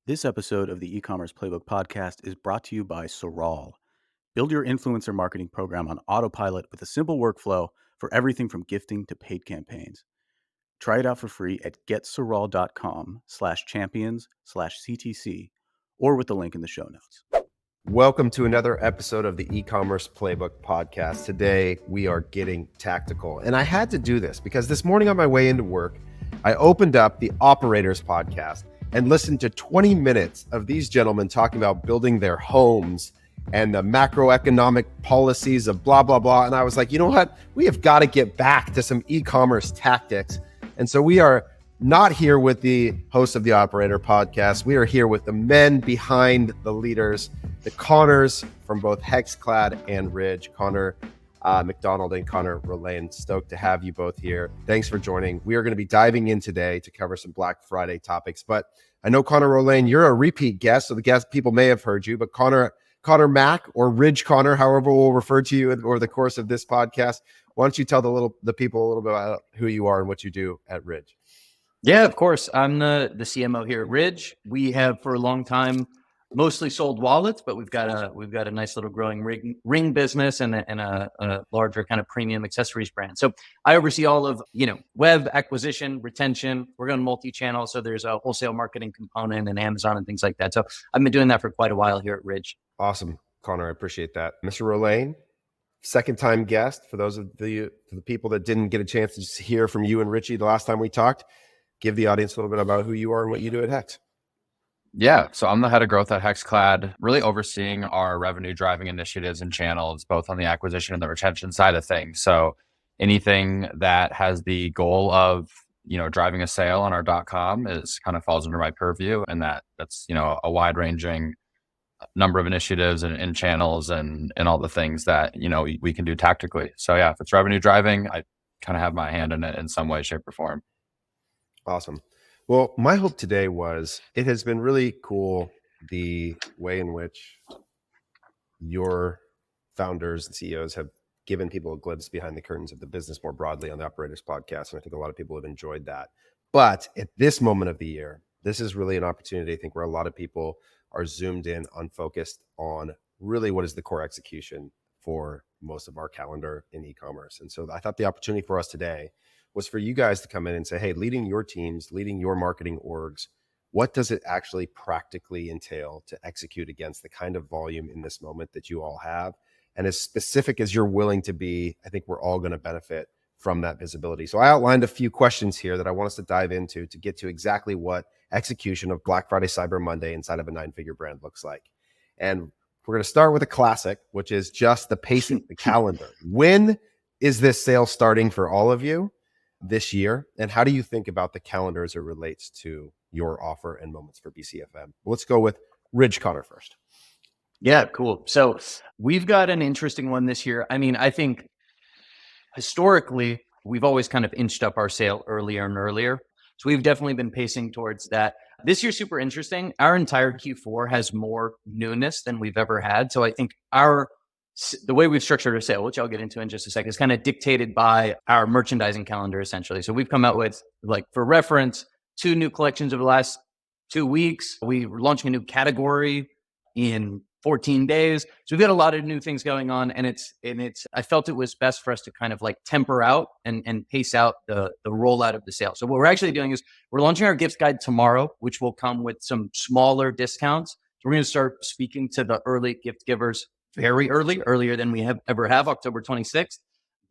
This episode of the E-commerce Playbook podcast is brought to you by Sorall. Build your influencer marketing program on autopilot with a simple workflow for everything from gifting to paid campaigns. Try it out for free at getsorall.com/champions/CTC or with the link in the show notes. Welcome to another episode of the E-commerce Playbook podcast. Today, we are getting tactical. And I had to do this because this morning on my way into work, I opened up the Operators podcast and listened to 20 minutes of these gentlemen talking about building their homes and the macroeconomic policies of blah, blah, blah. And I was like, you know what? We have got to get back to some e-commerce tactics. And so we are not here with the host of the Operator podcast. We are here with the men behind the leaders, the Connors from both Hexclad and Ridge, Connor MacDonald and Connor Rolain. Stoked to have you both here. Thanks for joining. We are going to be diving in today to cover some Black Friday topics, but I know Connor Rolain, you're a repeat guest, so the guest people may have heard you, but Connor Mac or Ridge Connor, however we'll refer to you over the course of this podcast, why don't you tell the people a little bit about who you are and what you do at Ridge? Yeah, of course. I'm the CMO here at Ridge. We have for a long time mostly sold wallets, but we've got a nice little growing ring business and a larger kind of premium accessories brand. So I oversee all of web acquisition, retention. We're going multi-channel, so there's a wholesale marketing component and Amazon and things like that. So I've been doing that for quite a while here at Ridge. Awesome, Connor. I appreciate that, Mr. Rolain. Second time guest. For those of the people that didn't get a chance to just hear from you and Richie the last time we talked, give the audience a little bit about who you are and what you do at Hex. Yeah, so I'm the head of growth at Hexclad, really overseeing our revenue driving initiatives and channels, both on the acquisition and the retention side of things. So anything that has the goal of, driving a sale on our .com is kind of falls under my purview, and that's a wide ranging number of initiatives and channels and all the things that, we can do tactically. So yeah, if it's revenue driving, I kind of have my hand in it in some way, shape, or form. Awesome. Well, my hope today was it has been really cool the way in which your founders and CEOs have given people a glimpse behind the curtains of the business more broadly on the Operators podcast. And I think a lot of people have enjoyed that. But at this moment of the year, this is really an opportunity, I think, where a lot of people are zoomed in on focused on really what is the core execution for most of our calendar in e-commerce. And so I thought the opportunity for us today was for you guys to come in and say, hey, leading your teams, leading your marketing orgs, what does it actually practically entail to execute against the kind of volume in this moment that you all have? And as specific as you're willing to be, I think we're all going to benefit from that visibility. So I outlined a few questions here that I want us to dive into to get to exactly what execution of Black Friday, Cyber Monday inside of a 9-figure brand looks like. And we're going to start with a classic, which is just the pacing, the calendar. When is this sale starting for all of you this year? And how do you think about the calendar as it relates to your offer and moments for BCFM? Let's go with Ridge Connor first. Yeah, cool. So we've got an interesting one this year. I mean, I think historically, we've always kind of inched up our sale earlier and earlier. So we've definitely been pacing towards that. This year's super interesting. Our entire Q4 has more newness than we've ever had. So I think the way we've structured our sale, which I'll get into in just a second, is kind of dictated by our merchandising calendar, essentially. So we've come out with, for reference, 2 new collections over the last 2 weeks. We were launching a new category in 14 days. So we've got a lot of new things going on, and I felt it was best for us to kind of temper out and pace out the rollout of the sale. So what we're actually doing is we're launching our gift guide tomorrow, which will come with some smaller discounts. So we're going to start speaking to the early gift givers very earlier than we have October 26th.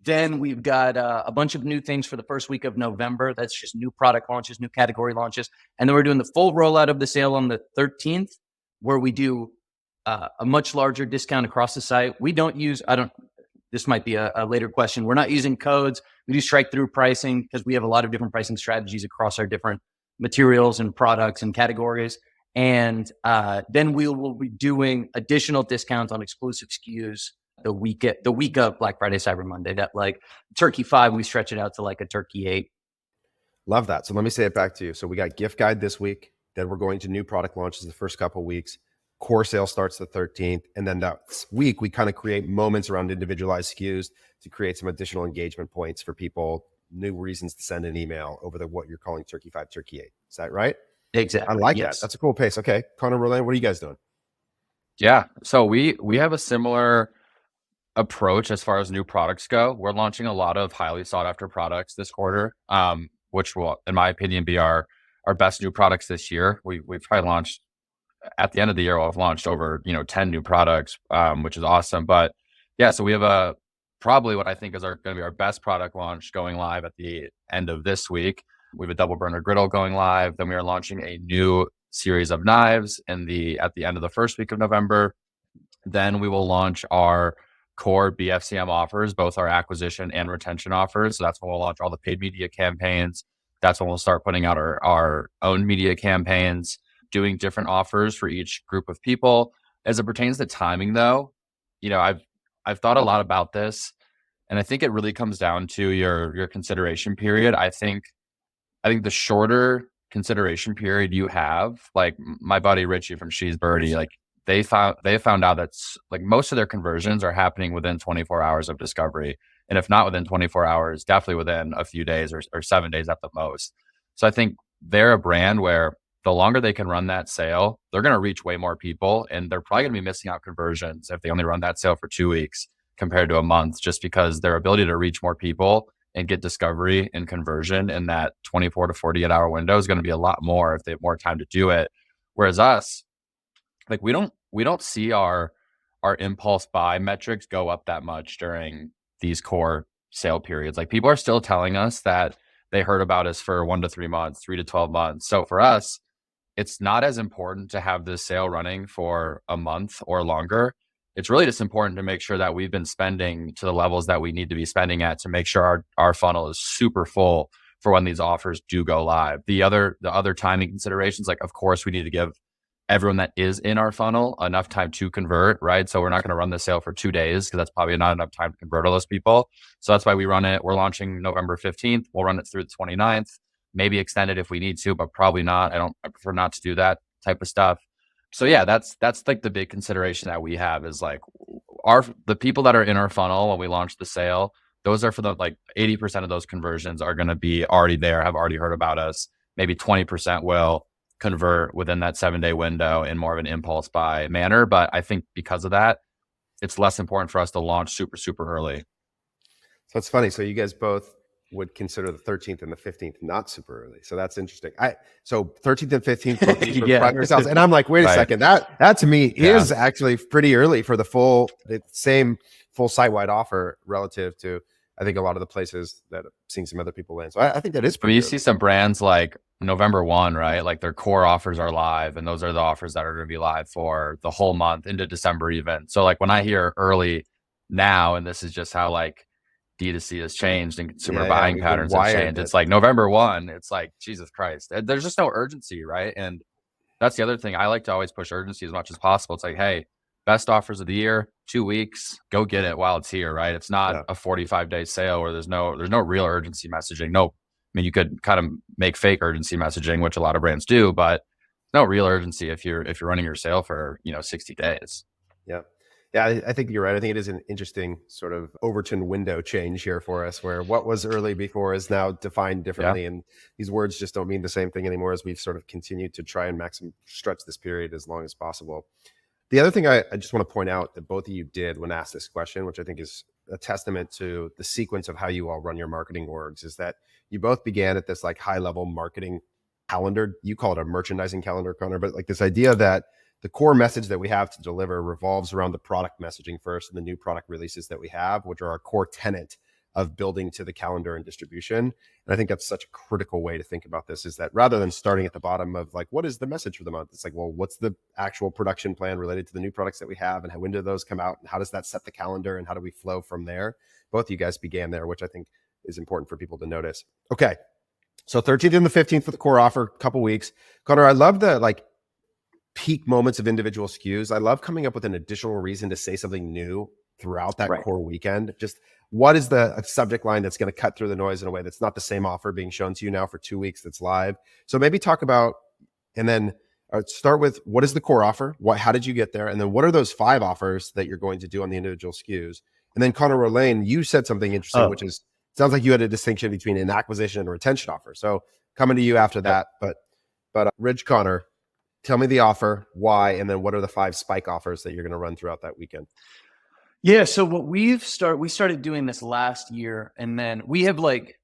Then we've got a bunch of new things for the first week of November. That's just new product launches, new category launches. And then we're doing the full rollout of the sale on the 13th, where we do a much larger discount across the site. This might be a later question. We're not using codes. We do strike through pricing because we have a lot of different pricing strategies across our different materials and products and categories. And then we will be doing additional discounts on exclusive SKUs the week of Black Friday, Cyber Monday. That Turkey 5, we stretch it out to a Turkey 8. Love that. So let me say it back to you. So we got gift guide this week. Then we're going to new product launches the first couple of weeks. Core sale starts the 13th. And then that week, we kind of create moments around individualized SKUs to create some additional engagement points for people, new reasons to send an email over what you're calling Turkey 5, Turkey 8. Is that right? Exactly. I like that. Yes. That's a cool pace. Okay. Connor Rolain, what are you guys doing? Yeah. So we have a similar approach as far as new products go. We're launching a lot of highly sought after products this quarter, which will, in my opinion, be our best new products this year. We've probably launched at the end of the year. We'll have launched over 10 new products, which is awesome. But yeah, so we have a probably what I think is going to be our best product launch going live at the end of this week. We have a double burner griddle going live. Then we are launching a new series of knives at the end of the first week of November. Then we will launch our core BFCM offers, both our acquisition and retention offers. So that's when we'll launch all the paid media campaigns. That's when we'll start putting out our own media campaigns, doing different offers for each group of people. As it pertains to timing, though, I've thought a lot about this, and I think it really comes down to your consideration period. I think the shorter consideration period you have, like my buddy Richie from She's Birdie, like they found out that's like most of their conversions are happening within 24 hours of discovery. And if not within 24 hours, definitely within a few days or 7 days at the most. So I think they're a brand where the longer they can run that sale, they're going to reach way more people. And they're probably going to be missing out conversions if they only run that sale for 2 weeks compared to a month, just because their ability to reach more people and get discovery and conversion in that 24 to 48 hour window is going to be a lot more if they have more time to do it. Whereas us, like we don't see our impulse buy metrics go up that much during these core sale periods. Like people are still telling us that they heard about us for 1 to 3 months, 3 to 12 months. So for us, it's not as important to have this sale running for a month or longer. It's really just important to make sure that we've been spending to the levels that we need to be spending at to make sure our funnel is super full for when these offers do go live. The other timing considerations, like of course we need to give everyone that is in our funnel enough time to convert, right? So we're not going to run the sale for 2 days because that's probably not enough time to convert all those people. So that's why we run it. We're launching November 15th. We'll run it through the 29th, maybe extend it if we need to, but probably not. I prefer not to do that type of stuff. So yeah, that's like the big consideration that we have is like the people that are in our funnel when we launch the sale, those are for the like 80% of those conversions are going to be already there, have already heard about us. Maybe 20% will convert within that 7-day window in more of an impulse buy manner. But I think because of that, it's less important for us to launch super, super early. So it's funny. So you guys both would consider the 13th and the 15th not super early. So that's interesting. So 13th and 15th both for primary sales. And I'm like, wait a second, that to me is actually pretty early for the same full site-wide offer relative to I think a lot of the places that I've seen some other people land. So I think that is pretty early. See some brands like November 1, right? Like their core offers are live, and those are the offers that are going to be live for the whole month into December even. So like when I hear early now, and this is just how like D2C has changed and consumer buying patterns have changed. It's like November 1, it's like, Jesus Christ. There's just no urgency, right? And that's the other thing. I like to always push urgency as much as possible. It's like, hey, best offers of the year, 2 weeks, go get it while it's here, right? It's not a 45-day sale where there's no real urgency messaging. No, I mean, you could kind of make fake urgency messaging, which a lot of brands do, but no real urgency if you're running your sale for 60 days. Yeah, I think you're right. I think it is an interesting sort of Overton window change here for us, where what was early before is now defined differently. And these words just don't mean the same thing anymore as we've sort of continued to try and stretch this period as long as possible. The other thing I just want to point out that both of you did when asked this question, which I think is a testament to the sequence of how you all run your marketing orgs, is that you both began at this like high level marketing calendar. You call it a merchandising calendar, Connor, but like this idea that the core message that we have to deliver revolves around the product messaging first and the new product releases that we have, which are our core tenet of building to the calendar and distribution. And I think that's such a critical way to think about this, is that rather than starting at the bottom of like, what is the message for the month? It's like, well, what's the actual production plan related to the new products that we have, and when do those come out, and how does that set the calendar, and how do we flow from there? Both of you guys began there, which I think is important for people to notice. Okay. So 13th and the 15th for the core offer, couple weeks. Connor, I love the like peak moments of individual SKUs. I love coming up with an additional reason to say something new throughout that core weekend. Just what is the subject line that's going to cut through the noise in a way that's not the same offer being shown to you now for 2 weeks that's live? So maybe talk about, and then start with what is the core offer? How did you get there? And then what are those 5 offers that you're going to do on the individual SKUs? And then Connor Rolain, you said something interesting, which is, sounds like you had a distinction between an acquisition and a retention offer. So coming to you after that, but But Ridge Connor, tell me the offer, why, and then what are the 5 spike offers that you're going to run throughout that weekend? Yeah. So what we started doing this last year, and then we have like,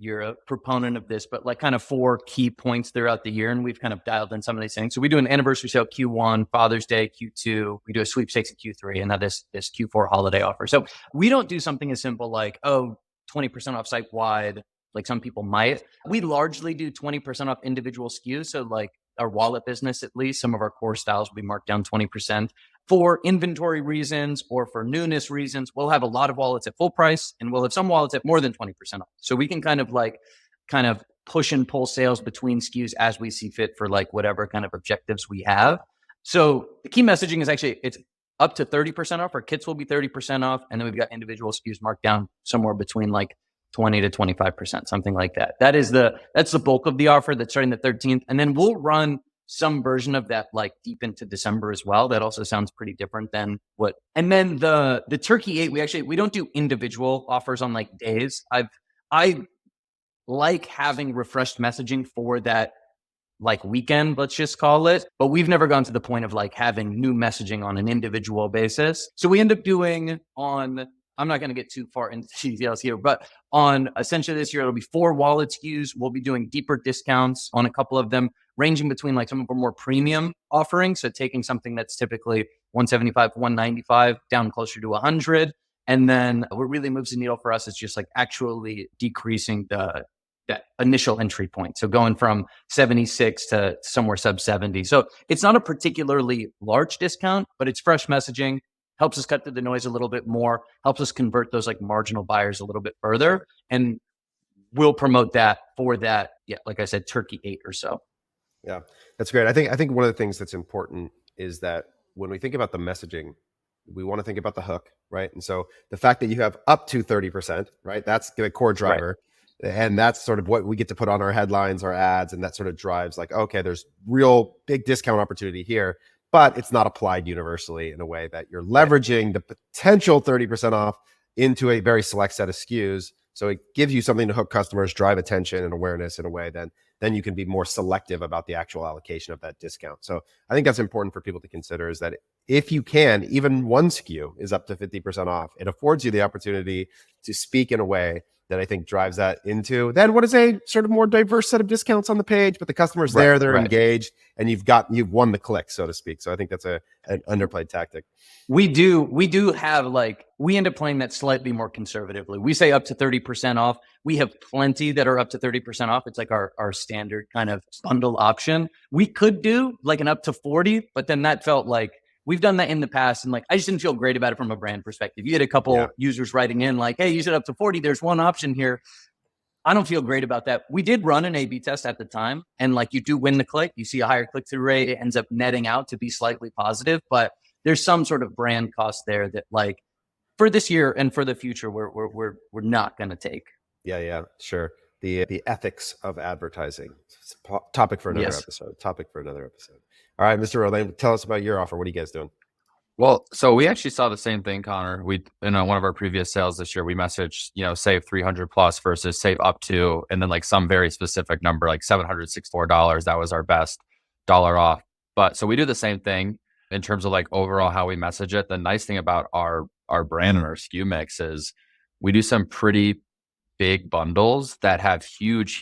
you're a proponent of this, but like kind of 4 key points throughout the year. And we've kind of dialed in some of these things. So we do an anniversary sale Q1, Father's Day Q2, we do a sweepstakes at Q3, and now this Q4 holiday offer. So we don't do something as simple like, 20% off site wide, like some people might. We largely do 20% off individual SKUs. So like our wallet business, at least some of our core styles will be marked down 20%. For inventory reasons or for newness reasons, we'll have a lot of wallets at full price, and we'll have some wallets at more than 20% off. So we can kind of push and pull sales between SKUs as we see fit for like whatever kind of objectives we have. So the key messaging is actually it's up to 30% off. Our kits will be 30% off. And then we've got individual SKUs marked down somewhere between like 20 to 25%, something like that. That's the bulk of the offer that's starting the 13th. And then we'll run some version of that like deep into December as well. That also sounds pretty different than what. And then the Turkey 8, we don't do individual offers on like days. I like having refreshed messaging for that like weekend, let's just call it. But we've never gone to the point of like having new messaging on an individual basis. So we end up doing I'm not going to get too far into details here, but on essentially this year, it'll be 4 wallet SKUs. We'll be doing deeper discounts on a couple of them, ranging between like some of our more premium offerings. So taking something that's typically 175, 195 down closer to 100. And then what really moves the needle for us is just like actually decreasing that initial entry point. So going from 76 to somewhere sub 70. So it's not a particularly large discount, but it's fresh messaging, helps us cut through the noise a little bit more, helps us convert those like marginal buyers a little bit further. And we'll promote that for that. Yeah. Like I said, Turkey 8 or so. Yeah, that's great. I think one of the things that's important is that when we think about the messaging, we want to think about the hook, right? And so the fact that you have up to 30%, right? That's the core driver. Right. And that's sort of what we get to put on our headlines, our ads, and that sort of drives like, okay, there's real big discount opportunity here, but it's not applied universally in a way that you're leveraging the potential 30% off into a very select set of SKUs. So it gives you something to hook customers, drive attention and awareness in a way then you can be more selective about the actual allocation of that discount. So I think that's important for people to consider, is that if you can, even one SKU is up to 50% off. It affords you the opportunity to speak in a way that I think drives that into then what is a sort of more diverse set of discounts on the page, but the customer's there, they're engaged, and you've won the click, so to speak. So I think that's an underplayed tactic. We do have like, we end up playing that slightly more conservatively. We say up to 30% off. We have plenty that are up to 30% off. It's like our standard kind of bundle option. We could do like an up to 40, but then that felt like, we've done that in the past, and like I just didn't feel great about it from a brand perspective. You had a couple users writing in like, hey, you said up to 40, there's one option here. I don't feel great about that. We did run an A/B test at the time, and like you do win the click, you see a higher click-through rate, it ends up netting out to be slightly positive, but there's some sort of brand cost there that like for this year and for the future, we're not going to take. Yeah, sure. The ethics of advertising. It's a topic for another episode. All right, Mr. Rolain, tell us about your offer. What are you guys doing? Well, so we actually saw the same thing, Connor. We in one of our previous sales this year, we messaged, save 300 plus versus save up to, and then like some very specific number, like $764. That was our best dollar off. But so we do the same thing in terms of like overall how we message it. The nice thing about our brand and our SKU mix is we do some pretty big bundles that have huge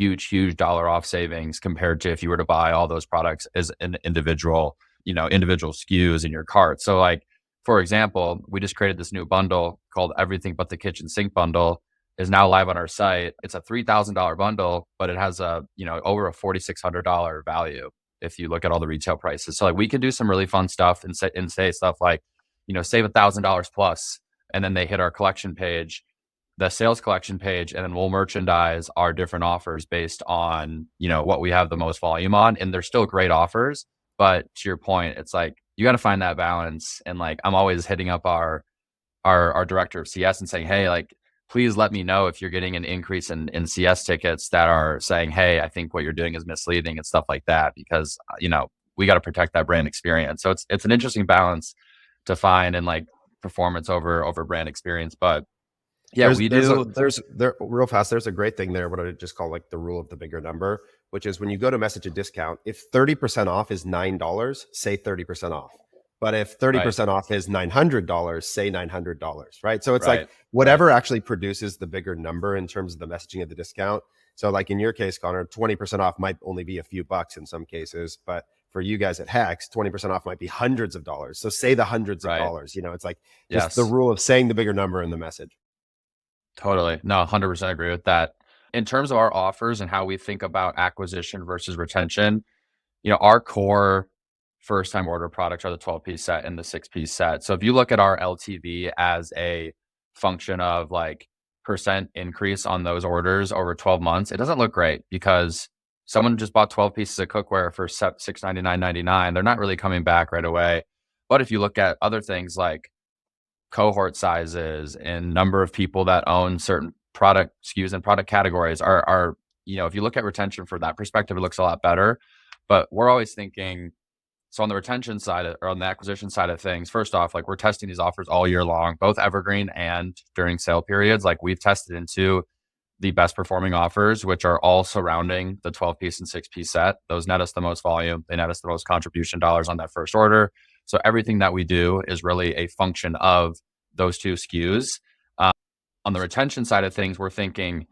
dollar off savings compared to if you were to buy all those products as an individual SKUs in your cart. So like, for example, we just created this new bundle called Everything But the Kitchen Sink Bundle, is now live on our site. It's a $3,000 bundle, but it has over a $4,600 value if you look at all the retail prices. So like we could do some really fun stuff and say stuff like, save $1,000 plus, and then they hit our collection page, the sales collection page, and then we'll merchandise our different offers based on, what we have the most volume on. And they're still great offers. But to your point, it's like, you got to find that balance. And like, I'm always hitting up our director of CS and saying, hey, like, please let me know if you're getting an increase in CS tickets that are saying, hey, I think what you're doing is misleading and stuff like that, because, we got to protect that brand experience. So it's an interesting balance to find, and like performance over brand experience. But yeah, there's real fast. There's a great thing there, what I just call like the rule of the bigger number, which is when you go to message a discount, if 30% off is $9, say 30% off. But if 30% off is $900, say $900, right? So it's like whatever actually produces the bigger number in terms of the messaging of the discount. So like in your case, Connor, 20% off might only be a few bucks in some cases, but for you guys at Hex, 20% off might be hundreds of dollars. So say the hundreds of dollars, you know, it's like just the rule of saying the bigger number in the message. Totally. No, 100% agree with that. In terms of our offers and how we think about acquisition versus retention, you know, our core first time order products are the 12-piece set and the 6-piece set. So if you look at our LTV as a function of like percent increase on those orders over 12 months, it doesn't look great because someone just bought 12 pieces of cookware for $699.99. They're not really coming back right away. But if you look at other things like cohort sizes and number of people that own certain product SKUs and product categories are, you know, if you look at retention from that perspective, it looks a lot better. But we're always thinking, so on the retention side or on the acquisition side of things, first off, like we're testing these offers all year long, both evergreen and during sale periods. Like we've tested into the best performing offers, which are all surrounding the 12-piece and 6-piece set. Those net us the most volume. They net us the most contribution dollars on that first order. So everything that we do is really a function of those two SKUs. On the retention side of things, we're thinking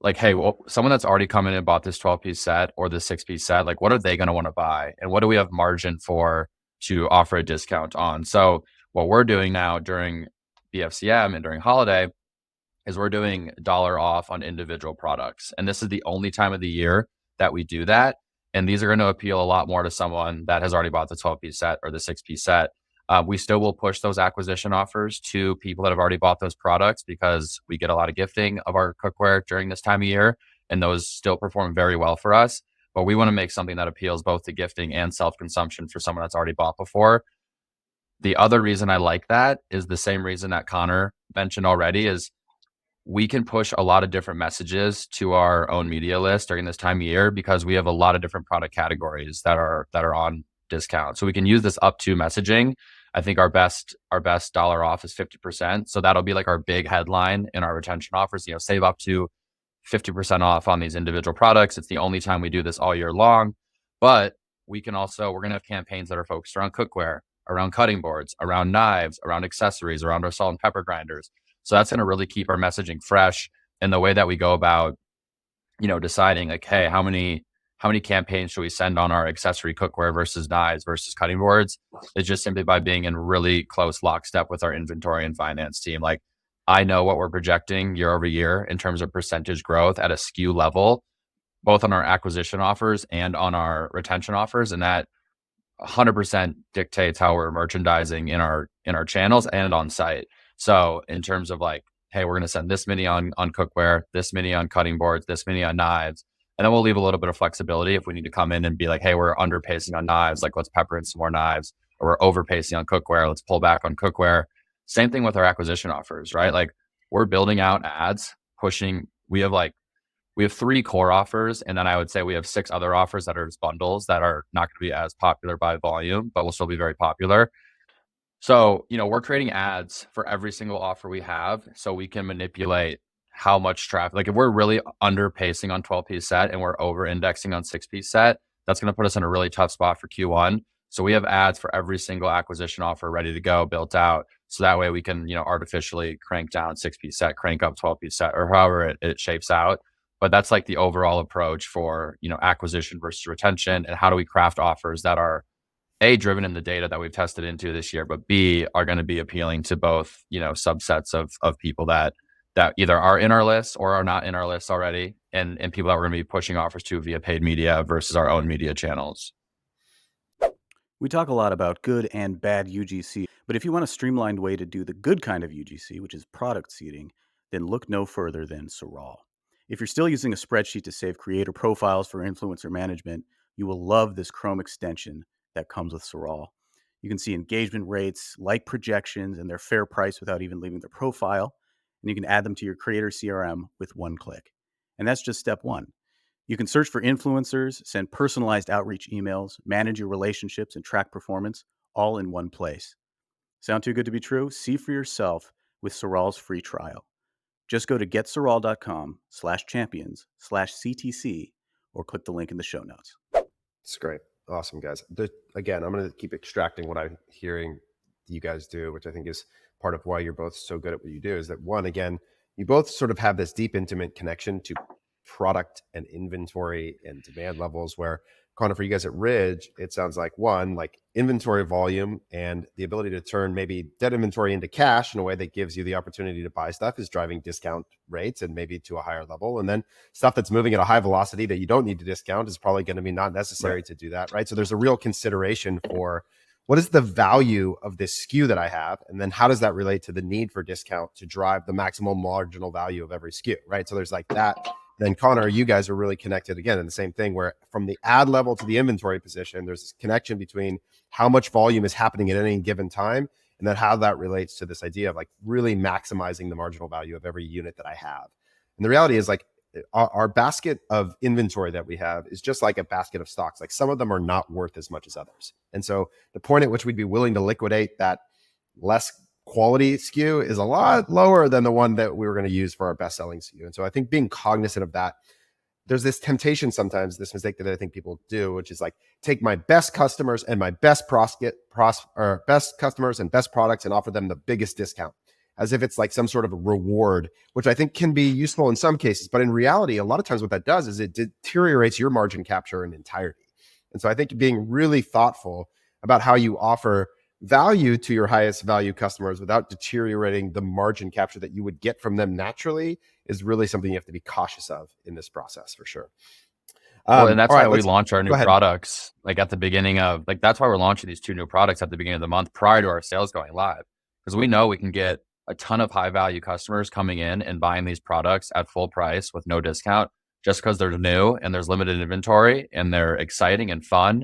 like, hey, well, someone that's already come in and bought this 12-piece set or the 6-piece set, like what are they going to want to buy? And what do we have margin for to offer a discount on? So what we're doing now during BFCM and during holiday is we're doing dollar off on individual products. And this is the only time of the year that we do that. And these are going to appeal a lot more to someone that has already bought the 12-piece set or the 6-piece set. We still will push those acquisition offers to people that have already bought those products because we get a lot of gifting of our cookware during this time of year, and those still perform very well for us. But we want to make something that appeals both to gifting and self-consumption for someone that's already bought before. The other reason I like that is the same reason that Connor mentioned already is we can push a lot of different messages to our own media list during this time of year because we have a lot of different product categories that are on discount. So we can use this up to messaging. I think our best dollar off is 50%. So that'll be like our big headline in our retention offers, you know, save up to 50% off on these individual products. It's the only time we do this all year long. But we're going to have campaigns that are focused around cookware, around cutting boards, around knives, around accessories, around our salt and pepper grinders. So that's going to really keep our messaging fresh in the way that we go about, you know, deciding like, hey, how many campaigns should we send on our accessory cookware versus knives versus cutting boards? It's just simply by being in really close lockstep with our inventory and finance team. Like I know what we're projecting year over year in terms of percentage growth at a SKU level, both on our acquisition offers and on our retention offers. And that 100% dictates how we're merchandising in our channels and on site. So in terms of like, hey, we're going to send this many on cookware, this many on cutting boards, this many on knives. And then we'll leave a little bit of flexibility if we need to come in and be like, hey, we're underpacing on knives, like let's pepper in some more knives, or we're overpacing on cookware, let's pull back on cookware. Same thing with our acquisition offers, right? Like we're building out ads, pushing, we have 3 core offers, and then I would say we have 6 other offers that are just bundles that are not going to be as popular by volume, but will still be very popular. So, you know, we're creating ads for every single offer we have so we can manipulate how much traffic. Like if we're really underpacing on 12-piece set and we're over indexing on 6-piece set, that's going to put us in a really tough spot for Q1. So we have ads for every single acquisition offer ready to go, built out. So that way we can, you know, artificially crank down 6-piece set, crank up 12-piece set, or however it shapes out. But that's like the overall approach for, you know, acquisition versus retention, and how do we craft offers that are A, driven in the data that we've tested into this year, but B, are going to be appealing to both, you know, subsets of people that either are in our list or are not in our list already, and people that we're going to be pushing offers to via paid media versus our own media channels. We talk a lot about good and bad UGC, but if you want a streamlined way to do the good kind of UGC, which is product seeding, then look no further than Soral. If you're still using a spreadsheet to save creator profiles for influencer management, you will love this Chrome extension that comes with Soral. You can see engagement rates, like projections, and their fair price without even leaving their profile, and you can add them to your creator CRM with one click. And that's just step one. You can search for influencers, send personalized outreach emails, manage your relationships, and track performance all in one place. Sound too good to be true? See for yourself with Soral's free trial. Just go to getsoral.com/champions/CTC or click the link in the show notes. It's great. Awesome, guys. Again, I'm going to keep extracting what I'm hearing you guys do, which I think is part of why you're both so good at what you do, is that one, again, you both sort of have this deep, intimate connection to product and inventory and demand levels, where Connor, for you guys at Ridge, it sounds like one, like inventory volume and the ability to turn maybe dead inventory into cash in a way that gives you the opportunity to buy stuff is driving discount rates and maybe to a higher level. And then stuff that's moving at a high velocity that you don't need to discount is probably going to be not necessary to do that, right? So there's a real consideration for what is the value of this SKU that I have? And then how does that relate to the need for discount to drive the maximum marginal value of every SKU, right? So there's like that. Then Connor, you guys are really connected again in the same thing, where from the ad level to the inventory position, there's this connection between how much volume is happening at any given time, and then how that relates to this idea of like really maximizing the marginal value of every unit that I have. And the reality is like our basket of inventory that we have is just like a basket of stocks. Like some of them are not worth as much as others. And so the point at which we'd be willing to liquidate that less quality SKU is a lot lower than the one that we were going to use for our best selling SKU. And so I think being cognizant of that, there's this temptation sometimes, this mistake that I think people do, which is like take my best customers and my best best customers and best products and offer them the biggest discount, as if it's like some sort of a reward, which I think can be useful in some cases. But in reality, a lot of times what that does is it deteriorates your margin capture in entirety. And so I think being really thoughtful about how you offer value to your highest value customers without deteriorating the margin capture that you would get from them naturally is really something you have to be cautious of in this process for sure. Well, and that's all why right, we launch our new go ahead. products like at the beginning of that's why we're launching these 2 new products at the beginning of the month prior to our sales going live, because we know we can get a ton of high value customers coming in and buying these products at full price with no discount just because they're new and there's limited inventory and they're exciting and fun.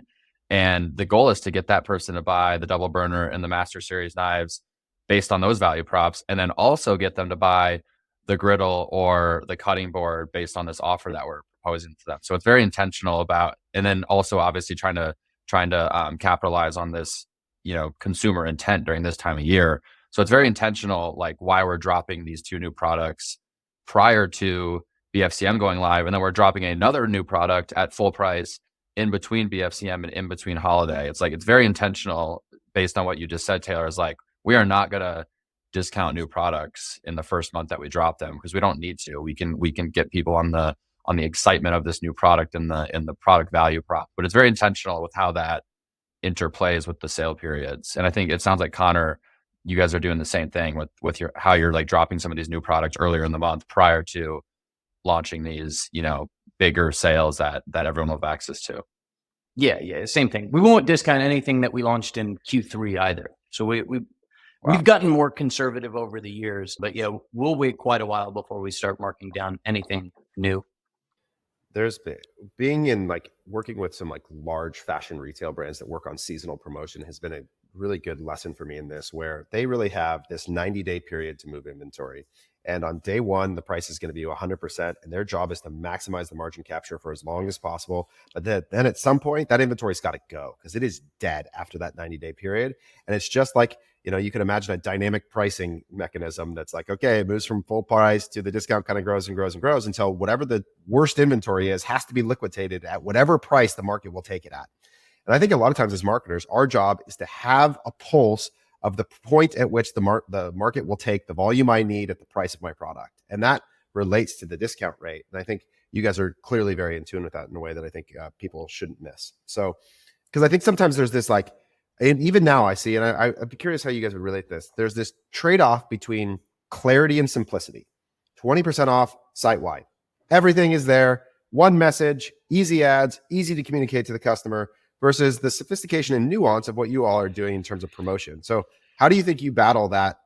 And the goal is to get that person to buy the double burner and the Master Series knives based on those value props, and then also get them to buy the griddle or the cutting board based on this offer that we're proposing to them. So it's very intentional about, and then also obviously trying to capitalize on this, consumer intent during this time of year. So it's very intentional, like why we're dropping these 2 new products prior to BFCM going live, and then we're dropping another new product at full price in between BFCM and in between holiday. It's like, it's very intentional based on what you just said, Taylor, is like, we are not going to discount new products in the first month that we drop them because we don't need to. We can get people on the excitement of this new product and the product value prop. But it's very intentional with how that interplays with the sale periods. And I think it sounds like, Connor, you guys are doing the same thing with how you're like dropping some of these new products earlier in the month prior to launching these, bigger sales that everyone will have access to. Yeah, same thing. We won't discount anything that we launched in Q3 either. So we've gotten more conservative over the years, but yeah, we'll wait quite a while before we start marking down anything new. There's being in like working with some like large fashion retail brands that work on seasonal promotion has been a really good lesson for me in this, where they really have this 90-day period to move inventory. And on day one, the price is going to be 100%. And their job is to maximize the margin capture for as long as possible. But then at some point, that inventory's got to go because it is dead after that 90-day period. And it's just like, you can imagine a dynamic pricing mechanism that's like, okay, it moves from full price to the discount kind of grows and grows and grows until whatever the worst inventory is has to be liquidated at whatever price the market will take it at. And I think a lot of times as marketers, our job is to have a pulse of the point at which the market will take the volume I need at the price of my product. And that relates to the discount rate. And I think you guys are clearly very in tune with that in a way that I think people shouldn't miss. So, because I think sometimes there's this like, and even now I see, and I'd be curious how you guys would relate this. There's this trade-off between clarity and simplicity. 20% off site-wide. Everything is there. One message, easy ads, easy to communicate to the customer, versus the sophistication and nuance of what you all are doing in terms of promotion. So how do you think you battle that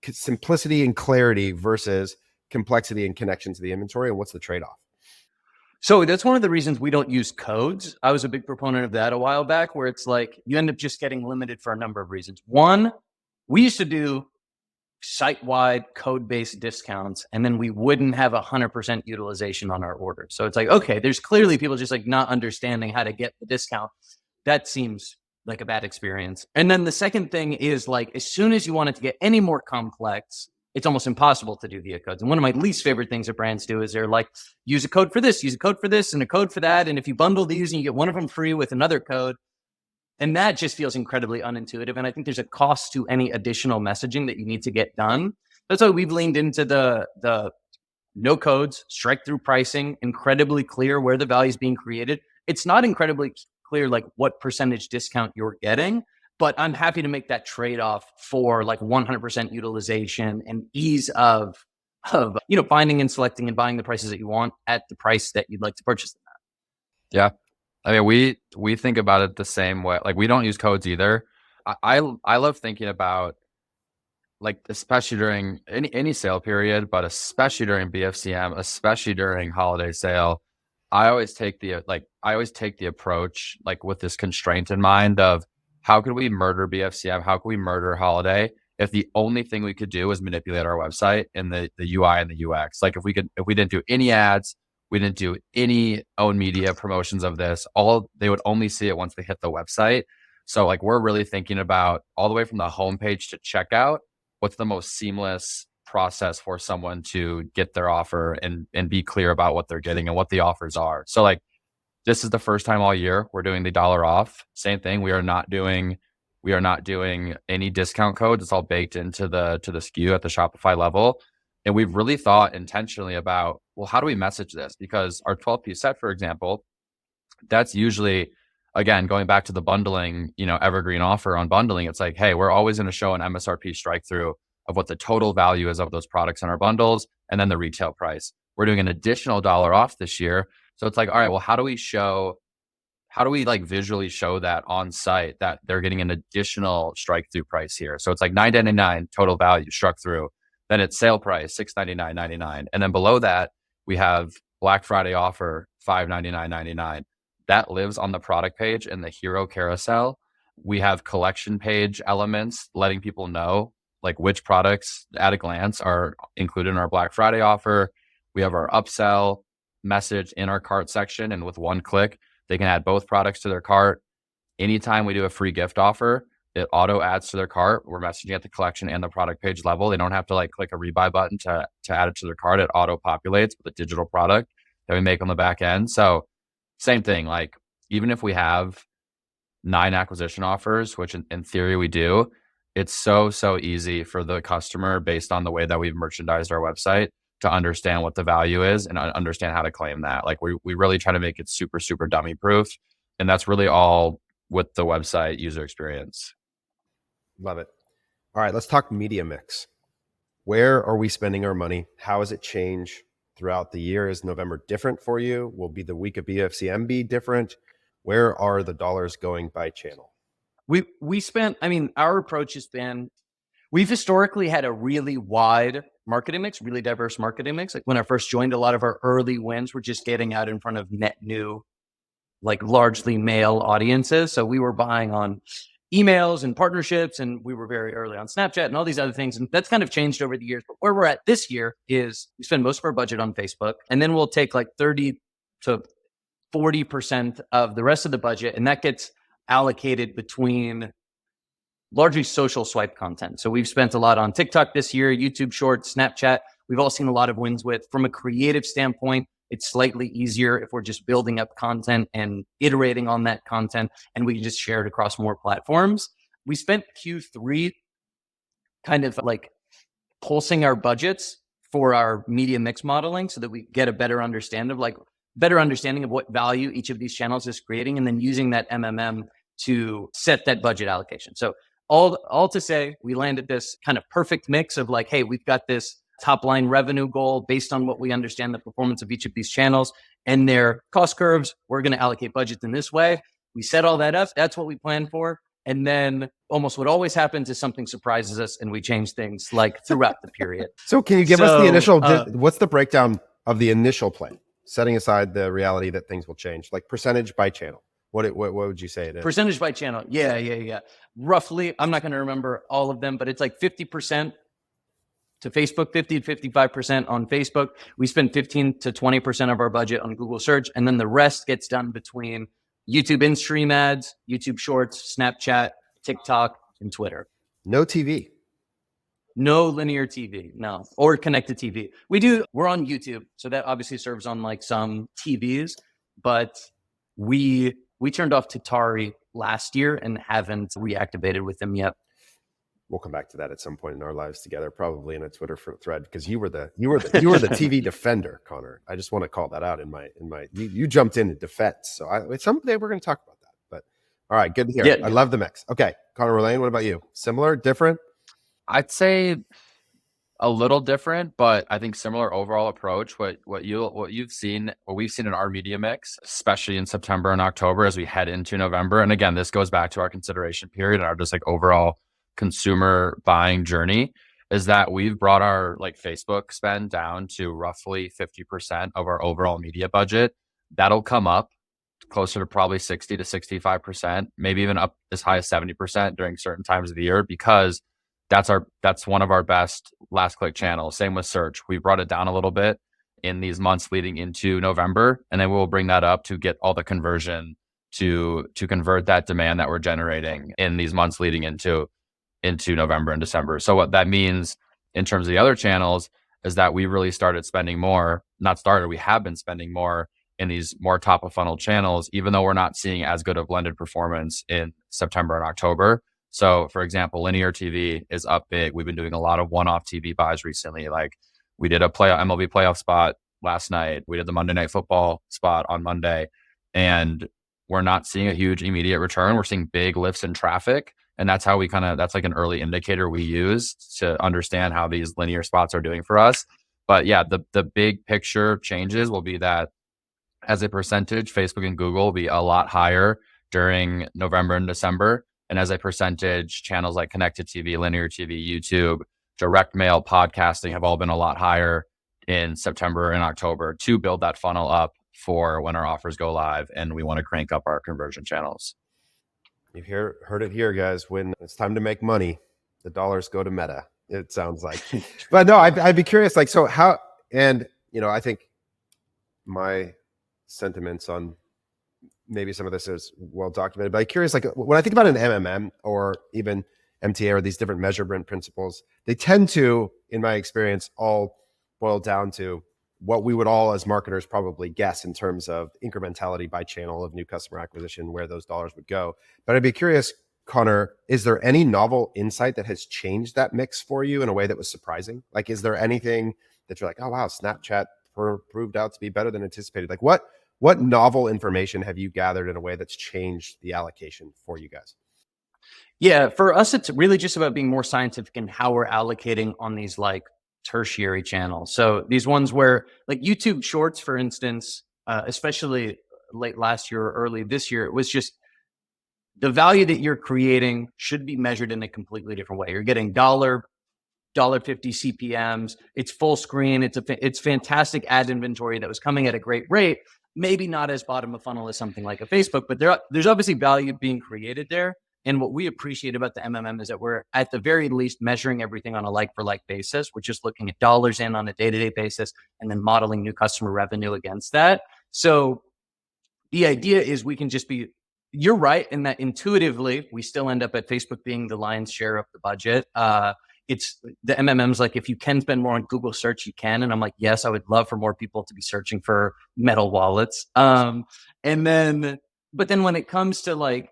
simplicity and clarity versus complexity and connection to the inventory? And what's the trade-off? So that's one of the reasons we don't use codes. I was a big proponent of that a while back, where it's like you end up just getting limited for a number of reasons. One, we used to do site-wide code-based discounts, and then we wouldn't have 100% utilization on our orders. So it's like, okay, there's clearly people just like not understanding how to get the discount. That seems like a bad experience. And then the second thing is like, as soon as you want it to get any more complex, it's almost impossible to do via codes. And one of my least favorite things that brands do is they're like, use a code for this, use a code for this, and a code for that. And if you bundle these and you get one of them free with another code, and that just feels incredibly unintuitive. And I think there's a cost to any additional messaging that you need to get done. That's why we've leaned into the no codes, strike through pricing, incredibly clear where the value is being created. It's not incredibly clear like what percentage discount you're getting, but I'm happy to make that trade-off for like 100% utilization and ease of finding and selecting and buying the prices that you want at the price that you'd like to purchase them at. Yeah. I mean, we think about it the same way. Like, we don't use codes either. I love thinking about, like, especially during any sale period, but especially during BFCM, especially during holiday sale, I always take the approach, like, with this constraint in mind of how could we murder BFCM? How could we murder holiday if the only thing we could do is manipulate our website and the UI and the UX? Like, if we didn't do any ads, we didn't do any own media promotions of this, they would only see it once they hit the website. So, like, we're really thinking about all the way from the homepage to checkout, what's the most seamless process for someone to get their offer and be clear about what they're getting and what the offers are. So, like, this is the first time all year we're doing the $1 off. Same thing. We are not doing any discount codes. It's all baked into the SKU at the Shopify level. And we've really thought intentionally about, well, how do we message this? Because our 12-piece set, for example, that's usually, again, going back to the bundling, evergreen offer on bundling, it's like, hey, we're always going to show an MSRP strike through of what the total value is of those products in our bundles and then the retail price. We're doing an additional $1 off this year. So it's like, all right, well, how do we like visually show that on site that they're getting an additional strike through price here? So it's like $9.99 total value struck through. Then it's sale price, $699.99. And then below that, we have Black Friday offer, $599.99. That lives on the product page in the hero carousel. We have collection page elements letting people know like which products at a glance are included in our Black Friday offer. We have our upsell message in our cart section, and with one click, they can add both products to their cart. Anytime we do a free gift offer, it auto adds to their cart. We're messaging at the collection and the product page level. They don't have to like click a rebuy button to add it to their cart. It auto populates with a digital product that we make on the back end. So same thing, like even if we have 9 acquisition offers, which in theory we do, it's so easy for the customer based on the way that we've merchandised our website to understand what the value is and understand how to claim that. Like we really try to make it super dummy proof. And that's really all with the website user experience. Love it. All right, let's talk media mix. Where are we spending our money? How has it changed throughout the year? Is November different for you? Will be the week of BFCM be different? Where are the dollars going by channel? We spent, our approach has been, we've historically had a really wide marketing mix, really diverse marketing mix. Like when I first joined, a lot of our early wins were just getting out in front of net new, like largely male audiences. So we were buying on emails and partnerships, and we were very early on Snapchat and all these other things. And that's kind of changed over the years. But where we're at this year is we spend most of our budget on Facebook, and then we'll take like 30 to 40% of the rest of the budget, and that gets allocated between largely social swipe content. So we've spent a lot on TikTok this year, YouTube Shorts, Snapchat. We've all seen a lot of wins with. From a creative standpoint, it's slightly easier if we're just building up content and iterating on that content, and we can just share it across more platforms. We spent Q3 kind of like pulsing our budgets for our media mix modeling so that we get a better understanding of what value each of these channels is creating, and then using that MMM to set that budget allocation. So all to say, we landed this kind of perfect mix of like, hey, we've got this top line revenue goal based on what we understand the performance of each of these channels and their cost curves. We're going to allocate budgets in this way. We set all that up. That's what we planned for. And then almost what always happens is something surprises us and we change things like throughout the period. So can you give us the initial, what's the breakdown of the initial plan, setting aside the reality that things will change, like percentage by channel? What would you say it is? Percentage by channel. Yeah. Roughly, I'm not going to remember all of them, but it's like 50% to Facebook, 50 to 55% on Facebook. We spend 15 to 20% of our budget on Google search. And then the rest gets done between YouTube in-stream ads, YouTube Shorts, Snapchat, TikTok, and Twitter. No TV. No linear TV, no, or connected TV. We're on YouTube, so that obviously serves on like some TVs, but we turned off Tatari last year and haven't reactivated with them yet. We'll come back to that at some point in our lives together, probably in a Twitter thread, because you were the TV defender, Connor. I just want to call that out in my you jumped in defense. So someday we're going to talk about that. But all right, good to hear. Yeah. I love the mix. Okay, Connor Rolain, what about you? Similar, different? I'd say a little different, but I think similar overall approach. What we've seen in our media mix, especially in September and October as we head into November. And again, this goes back to our consideration period and our just like overall consumer buying journey, is that we've brought our like Facebook spend down to roughly 50% of our overall media budget. That'll come up closer to probably 60 to 65%, maybe even up as high as 70% during certain times of the year, because that's one of our best last click channels. Same with search. We brought it down a little bit in these months leading into November, and then we'll bring that up to get all the conversion to convert that demand that we're generating in these months leading into November and December. So what that means in terms of the other channels is that we really started spending more, we have been spending more in these more top of funnel channels, even though we're not seeing as good a blended performance in September and October. So for example, linear TV is up big. We've been doing a lot of one-off TV buys recently. Like we did a MLB playoff spot last night. We did the Monday Night Football spot on Monday, and we're not seeing a huge immediate return. We're seeing big lifts in traffic. And that's how that's like an early indicator we use to understand how these linear spots are doing for us. But yeah, the big picture changes will be that as a percentage, Facebook and Google will be a lot higher during November and December. And as a percentage, channels like connected TV, linear TV, YouTube, direct mail, podcasting have all been a lot higher in September and October to build that funnel up for when our offers go live and we want to crank up our conversion channels. You've heard it here, guys. When it's time to make money, the dollars go to Meta, it sounds like. But no, I'd be curious, like, so how, and, I think my sentiments on maybe some of this is well documented, but I'm curious, like when I think about an MMM or even MTA or these different measurement principles, they tend to, in my experience, all boil down to what we would all as marketers probably guess in terms of incrementality by channel of new customer acquisition, where those dollars would go. But I'd be curious, Connor, is there any novel insight that has changed that mix for you in a way that was surprising? Like, is there anything that you're like, oh, wow, Snapchat proved out to be better than anticipated? Like what novel information have you gathered in a way that's changed the allocation for you guys? Yeah, for us, it's really just about being more scientific in how we're allocating on these like tertiary channels. So these ones where like YouTube Shorts, for instance, especially late last year or early this year, it was just the value that you're creating should be measured in a completely different way. You're getting $1.50 CPMs. It's full screen. It's fantastic ad inventory that was coming at a great rate. Maybe not as bottom of funnel as something like a Facebook, but there's obviously value being created there. And what we appreciate about the MMM is that we're at the very least measuring everything on a like for like basis. We're just looking at dollars in on a day-to-day basis and then modeling new customer revenue against that. So the idea is we can just be, you're right in that intuitively, we still end up at Facebook being the lion's share of the budget. It's the MMM's like, if you can spend more on Google search, you can. And I'm like, yes, I would love for more people to be searching for metal wallets. But then when it comes to like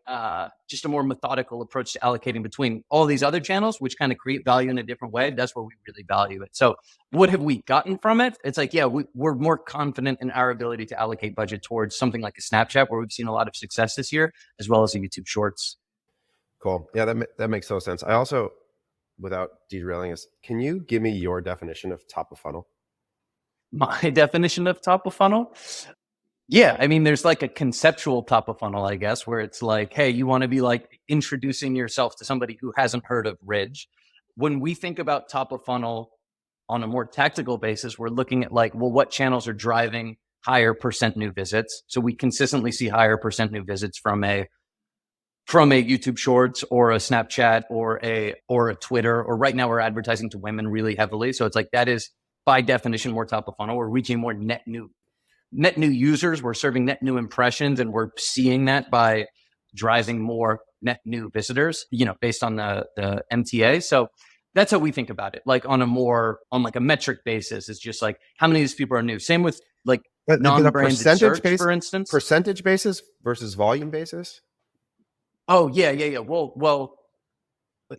just a more methodical approach to allocating between all these other channels, which kind of create value in a different way, that's where we really value it. So what have we gotten from it? It's like, yeah, we're more confident in our ability to allocate budget towards something like a Snapchat, where we've seen a lot of success this year, as well as a YouTube Shorts. Cool. Yeah, that makes total sense. I also, without derailing us, can you give me your definition of top of funnel? My definition of top of funnel? Yeah, I mean, there's like a conceptual top of funnel, I guess, where it's like, hey, you want to be like introducing yourself to somebody who hasn't heard of Ridge. When we think about top of funnel on a more tactical basis, we're looking at like, well, what channels are driving higher percent new visits? So we consistently see higher percent new visits from a YouTube Shorts or a Snapchat or a Twitter, or right now we're advertising to women really heavily. So it's like, that is by definition more top of funnel. We're reaching more net new users. We're serving net new impressions, and we're seeing that by driving more net new visitors, based on the MTA. So That's how we think about it. Like on like a metric basis, it's just like how many of these people are new. Same with like But non-branded search, for instance. Percentage basis versus volume basis? Oh yeah. Well,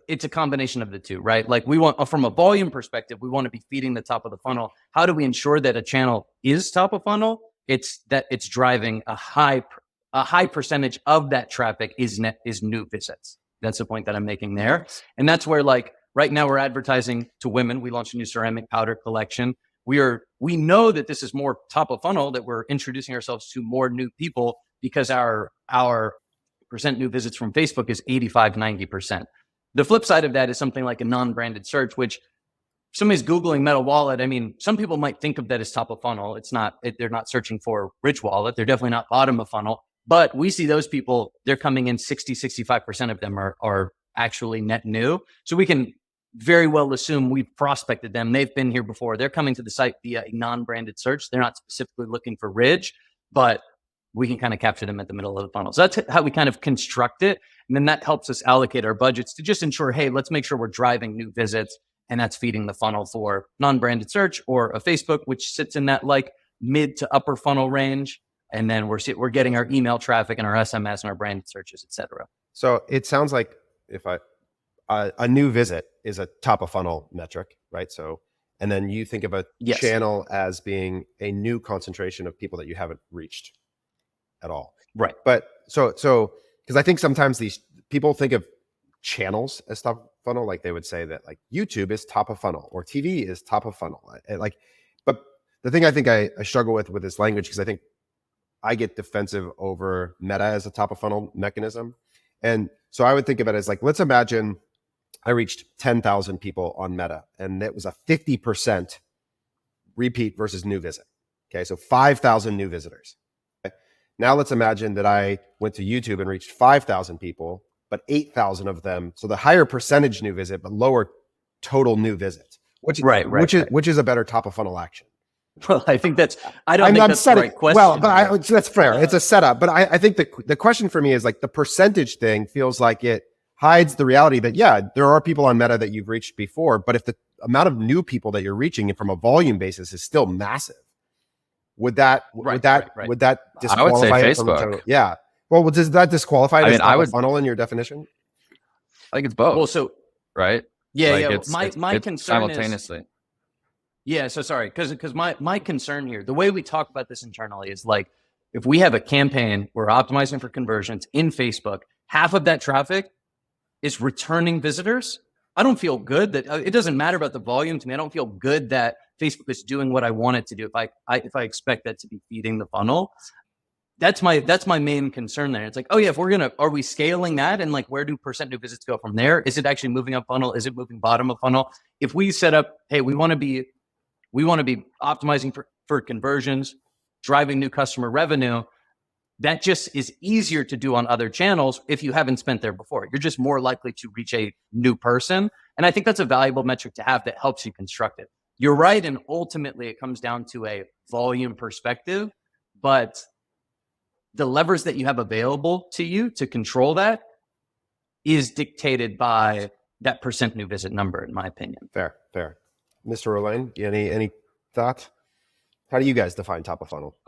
it's a combination of the two, right? Like we want, from a volume perspective, we want to be feeding the top of the funnel. How do we ensure that a channel is top of funnel? It's that it's driving a high percentage of that traffic is new visits. That's the point that I'm making there. And that's where, like, right now we're advertising to women. We launched a new ceramic powder collection. We know that this is more top of funnel, that we're introducing ourselves to more new people because our percent new visits from Facebook is 85-90%. The flip side of that is something like a non-branded search, which somebody's Googling Metal Wallet. I mean, some people might think of that as top of funnel. They're not searching for Rich Wallet. They're definitely not bottom of funnel. But we see those people, they're coming in 65% of them are actually net new. So we can very well assume we've prospected them. They've been here before. They're coming to the site via a non-branded search. They're not specifically looking for Ridge, but we can kind of capture them at the middle of the funnel. So that's how we kind of construct it. And then that helps us allocate our budgets to just ensure, hey, let's make sure we're driving new visits. And that's feeding the funnel for non-branded search or a Facebook, which sits in that like mid to upper funnel range. And then we're getting our email traffic and our SMS and our branded searches, et cetera. So it sounds like a new visit is a top of funnel metric, right? So, and then you think of a channel as being a new concentration of people that you haven't reached at all. Right. But so, because I think sometimes these people think of channels as top of funnel, like they would say that like YouTube is top of funnel or TV is top of funnel. But the thing I think I struggle with this language, because I think I get defensive over Meta as a top of funnel mechanism. And so I would think of it as like, let's imagine I reached 10,000 people on Meta and it was a 50% repeat versus new visit. Okay. So 5,000 new visitors. Okay? Now let's imagine that I went to YouTube and reached 5,000 people, but 8,000 of them. So the higher percentage new visit, but lower total new visit, which is a better top of funnel action. Well, I think that's, I don't think that's the right question. Well, but that's fair. It's a setup. But I think the question for me is like the percentage thing feels like it hides the reality that, yeah, there are people on Meta that you've reached before, but if the amount of new people that you're reaching from a volume basis is still massive, would that disqualify? I would say it Facebook. From yeah. Well, does that disqualify it as top of funnel in your definition? I think it's both. Well, so right. Yeah. Like yeah. My concern simultaneously. Yeah. So sorry. Cause my concern here, the way we talk about this internally is like, if we have a campaign, we're optimizing for conversions in Facebook, half of that traffic is returning visitors. I don't feel good that it doesn't matter about the volume to me. I don't feel good that Facebook is doing what I want it to do. If I expect that to be feeding the funnel, that's my main concern there. It's like, oh yeah, are we scaling that? And like, where do percent new visits go from there? Is it actually moving up funnel? Is it moving bottom of funnel? If we set up, hey, we want to be optimizing for conversions, driving new customer revenue, that just is easier to do on other channels if you haven't spent there before. You're just more likely to reach a new person. And I think that's a valuable metric to have that helps you construct it. You're right. And ultimately it comes down to a volume perspective, but the levers that you have available to you to control that is dictated by that percent new visit number, in my opinion. Fair. Mr. Rolain, any thoughts? How do you guys define top of funnel?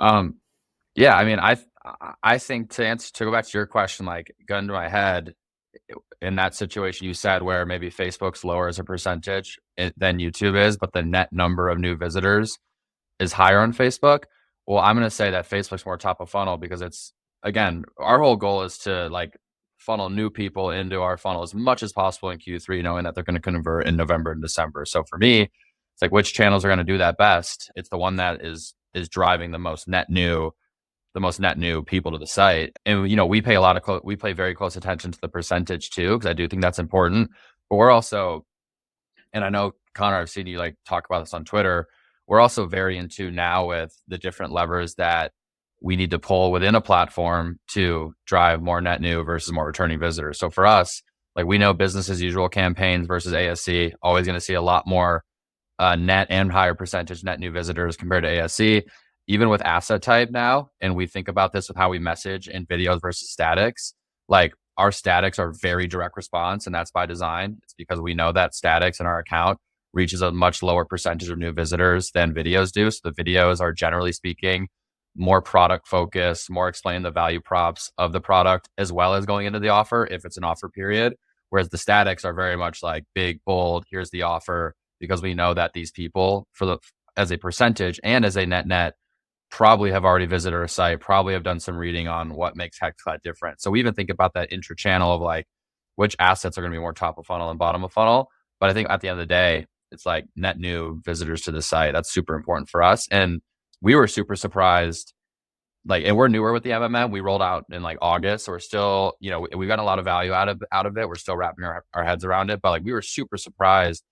Yeah, I mean, I think to go back to your question, like gun to my head, in that situation you said where maybe Facebook's lower as a percentage than YouTube is, but the net number of new visitors is higher on Facebook. Well, I'm going to say that Facebook's more top of funnel because it's, again, our whole goal is to like funnel new people into our funnel as much as possible in Q3, knowing that they're going to convert in November and December. So for me, it's like, which channels are going to do that best? It's the one that is driving the most net new people to the site. And, we pay very close attention to the percentage too, because I do think that's important. But we're also, and I know, Connor, I've seen you like talk about this on Twitter, we're also very in tune now with the different levers that we need to pull within a platform to drive more net new versus more returning visitors. So for us, like we know business as usual campaigns versus ASC, always going to see a lot more net and higher percentage net new visitors compared to ASC. Even with asset type now, and we think about this with how we message in videos versus statics, like our statics are very direct response, and that's by design. It's because we know that statics in our account reaches a much lower percentage of new visitors than videos do. So the videos are, generally speaking, more product focused, more explaining the value props of the product, as well as going into the offer if it's an offer period. Whereas the statics are very much like big, bold, here's the offer, because we know that these people, as a percentage and as a net, probably have already visited our site, probably have done some reading on what makes Hexclad different. So we even think about that intra-channel of like which assets are going to be more top of funnel and bottom of funnel. But I think at the end of the day, it's like net new visitors to the site. That's super important for us. And we were super surprised. Like, and we're newer with the MMM. We rolled out in like August. So we're still, we've gotten a lot of value out of it. We're still wrapping our heads around it. But like we were super surprised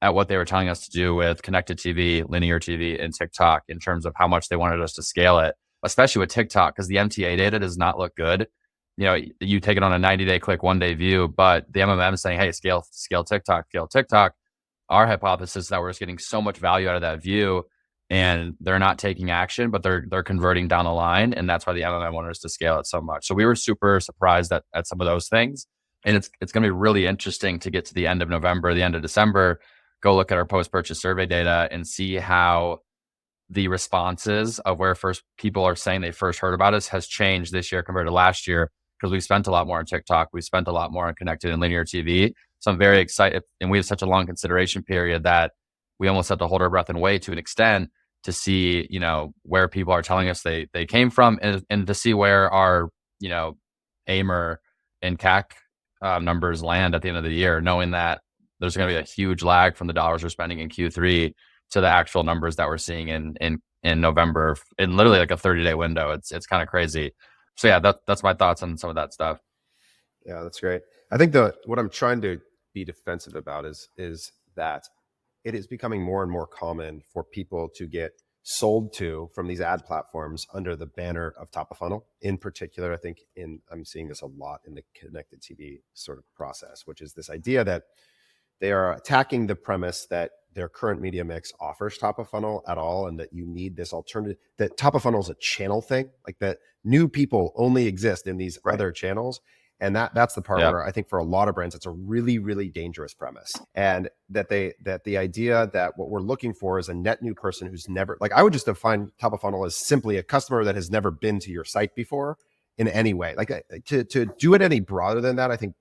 at what they were telling us to do with connected TV, linear TV, and TikTok in terms of how much they wanted us to scale it, especially with TikTok, because the MTA data does not look good. You take it on a 90-day click, 1-day view, but the MMM is saying, hey, scale TikTok, scale TikTok. Our hypothesis is that we're just getting so much value out of that view, and they're not taking action, but they're converting down the line, and that's why the MMM wanted us to scale it so much. So we were super surprised at some of those things, and it's going to be really interesting to get to the end of November, the end of December, go look at our post-purchase survey data and see how the responses of where first people are saying they first heard about us has changed this year compared to last year, because we spent a lot more on TikTok. We spent a lot more on connected and linear TV. So I'm very excited. And we have such a long consideration period that we almost have to hold our breath and wait to an extent to see, where people are telling us they came from, and to see where our, AMR and CAC numbers land at the end of the year, knowing that there's going to be a huge lag from the dollars we're spending in Q3 to the actual numbers that we're seeing in November, in literally like a 30-day window. It's kind of crazy. So yeah, that's my thoughts on some of that stuff. Yeah, that's great. I think what I'm trying to be defensive about is that it is becoming more and more common for people to get sold to from these ad platforms under the banner of top of funnel. In particular, I think I'm seeing this a lot in the connected TV sort of process, which is this idea that they are attacking the premise that their current media mix offers top of funnel at all, and that you need this alternative, that top of funnel is a channel thing, like that new people only exist in these other channels. And that's the part where I think for a lot of brands, it's a really, really dangerous premise. And that the idea that what we're looking for is a net new person who's never, like, I would just define top of funnel as simply a customer that has never been to your site before in any way. Like to do it any broader than that, I think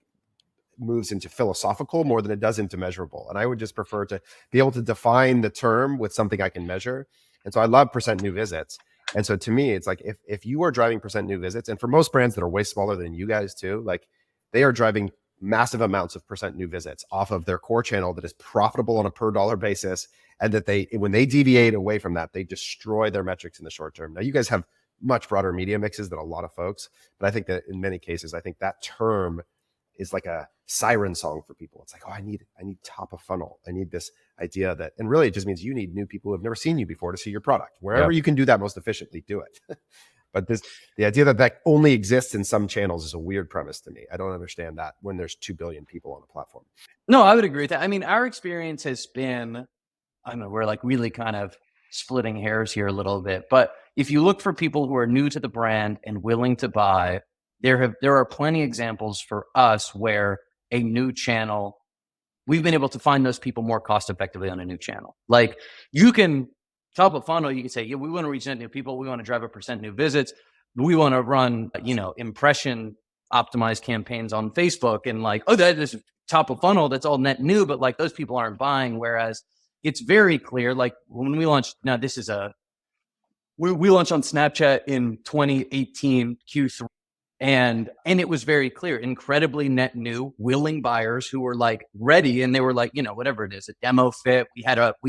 moves into philosophical more than it does into measurable. And I would just prefer to be able to define the term with something I can measure. And so I love percent new visits. And so to me, it's like if you are driving percent new visits, and for most brands that are way smaller than you guys too, like they are driving massive amounts of percent new visits off of their core channel that is profitable on a per dollar basis. And that when they deviate away from that, they destroy their metrics in the short term. Now you guys have much broader media mixes than a lot of folks, but I think that in many cases, I think that term is like a siren song for people. It's like, oh, I need top of funnel. I need this idea that, and really it just means you need new people who have never seen you before to see your product. Wherever you can do that most efficiently, do it. But the idea that only exists in some channels is a weird premise to me. I don't understand that when there's 2 billion people on the platform. No, I would agree with that. I mean, our experience has been, I don't know, we're like really kind of splitting hairs here a little bit, but if you look for people who are new to the brand and willing to buy, there are plenty of examples for us where a new channel, we've been able to find those people more cost effectively on a new channel. Like you can top of funnel, you can say, yeah, we want to reach net new people. We want to drive a percent new visits. We want to run, impression optimized campaigns on Facebook, and like, oh, that is top of funnel. That's all net new, but like those people aren't buying. Whereas it's very clear, like when we launched, now this is we launched on Snapchat in 2018 Q3. And it was very clear, incredibly net new, willing buyers who were like ready, and they were like, whatever it is, a demo fit. We